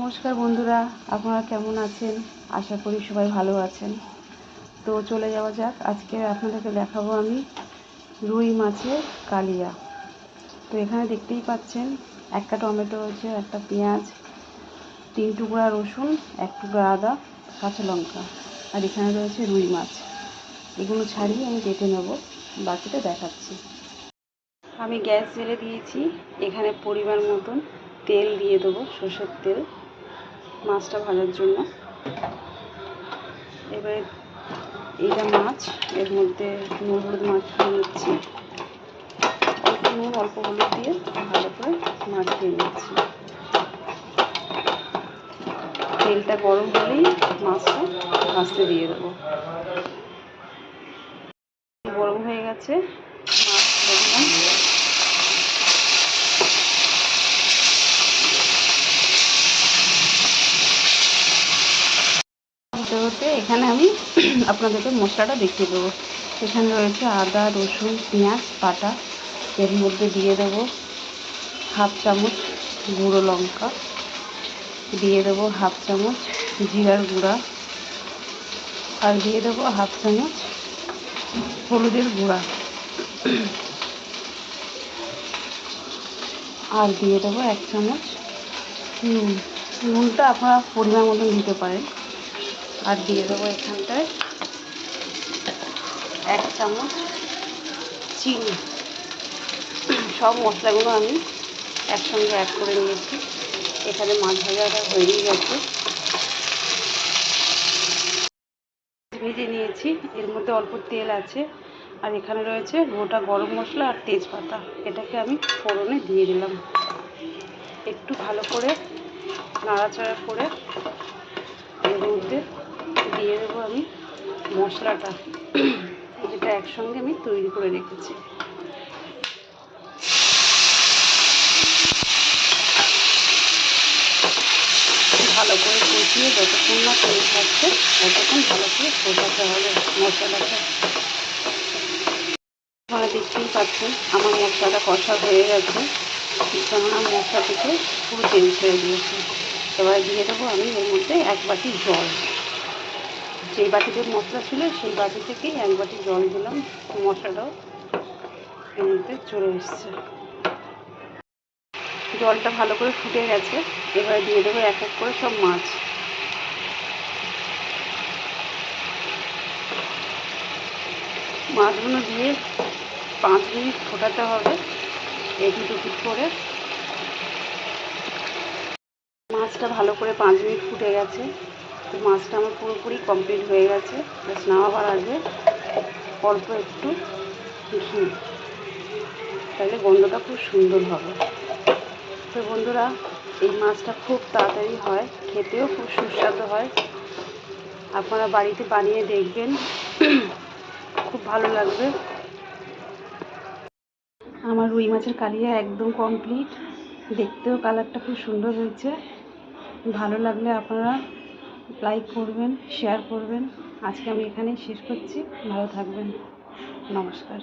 নমস্কার বন্ধুরা, আপনারা কেমন আছেন? আশা করি সবাই ভালো আছেন। তো চলে যাওয়া যাক। আজকে আপনাদেরকে দেখাবো আমি রুই মাছের কালিয়া। তো এখানে দেখতেই পাচ্ছেন একটা টমেটো রয়েছে, একটা পেঁয়াজ, 3 টুকরা রসুন, 1 টুকরা আদা, কাঁচা লঙ্কা, আর এখানে রয়েছে রুই মাছ। এগুলো ছাড়িয়ে আমি কেটে নেব, বাকিটা দেখাচ্ছি। আমি গ্যাস জ্বেলে দিয়েছি। এখানে পরিমাণ মতন তেল দিয়ে দেবো, সরষের তেল, মাছটা ভাজার জন্য। এবারে এইটা মাছ, এর মধ্যে নুন হলুদ মাখিয়ে নিচ্ছি। অল্প নুন অল্প হলুদ দিয়ে ভালো করে মাখিয়ে নিচ্ছি। তেলটা গরম হলেই মাছটা ভাজতে দিয়ে দেবো। গরম হয়ে গেছে, মাছ দেখলাম। হতে এখানে আমি আপনাদেরকে মশলাটা দেখিয়ে দেবো। এখানে রয়েছে আদা, রসুন, পেঁয়াজ বাটা। এর মধ্যে দিয়ে দেবো 1/2 চামচ গুঁড়ো লঙ্কা, দিয়ে দেবো 1/2 চামচ জিরার গুঁড়া, আর দিয়ে দেবো 1/2 চামচ হলুদের গুঁড়া, আর দিয়ে দেবো 1 চামচ নুন। নুনটা আপনারা পরিমাণ মতন দিতে পারেন। আর দিয়ে দেবো এখানটায় 1 চামচ চিনি। সব মশলাগুলো আমি একসঙ্গে অ্যাড করে নিয়েছি। এখানে মাছ ভাজাটা হয়েই গেছে, ভেজে নিয়েছি। এর মধ্যে অল্প তেল আছে, আর এখানে রয়েছে গোটা গরম মশলা আর তেজপাতা। এটাকে আমি ফোড়নে দিয়ে দিলাম। একটু ভালো করে নাড়াচাড়া করে এর মধ্যে দিয়ে দেবো আমি মশলাটা, যেটা একসঙ্গে আমি তৈরি করে রেখেছি। ভালো করে কষিয়ে যতক্ষণ না তেল থাকছে ততক্ষণ ভালো করে কষাতে হবে মশলাটা। আপনারা দেখতেই পাচ্ছেন আমার মশলাটা কষা হয়ে গেছে, কেননা মশলা থেকে পুরো তেল ছেড়ে দিয়েছে। এবার দিয়ে দেবো আমি এর মধ্যে 1 বাটি জল। যেই বাটিতে মশলা ছিল সেই বাটি থেকেই 1 বাটি জল দিলাম। মশলাটাও এর মধ্যে চলে এসছে। জলটা ভালো করে ফুটে গেছে। এবার দিয়ে দেবো এক এক করে সব মাছ। মাছগুলো দিয়ে 5 মিনিট ফোটাতে হবে, এপিট ওপিট করে। মাছটা ভালো করে 5 মিনিট ফুটে গেছে। তো মাছটা আমার পুরোপুরি কমপ্লিট হয়ে গেছে। বাস নামাবার আগে অল্প একটু ঘি, তাহলে গন্ধটা খুব সুন্দর হবে। তো বন্ধুরা, এই মাছটা খুব তাড়াতাড়ি হয়, খেতেও খুব সুস্বাদু হয়। আপনারা বাড়িতে বানিয়ে দেখবেন, খুব ভালো লাগবে। আমার রুই মাছের কালিয়া একদম কমপ্লিট। দেখতেও কালারটা খুব সুন্দর হয়েছে। ভালো লাগলে আপনারা লাইক করবেন, শেয়ার করবেন। আজকে আমি এখানেই শেষ করছি। ভালো থাকবেন। নমস্কার।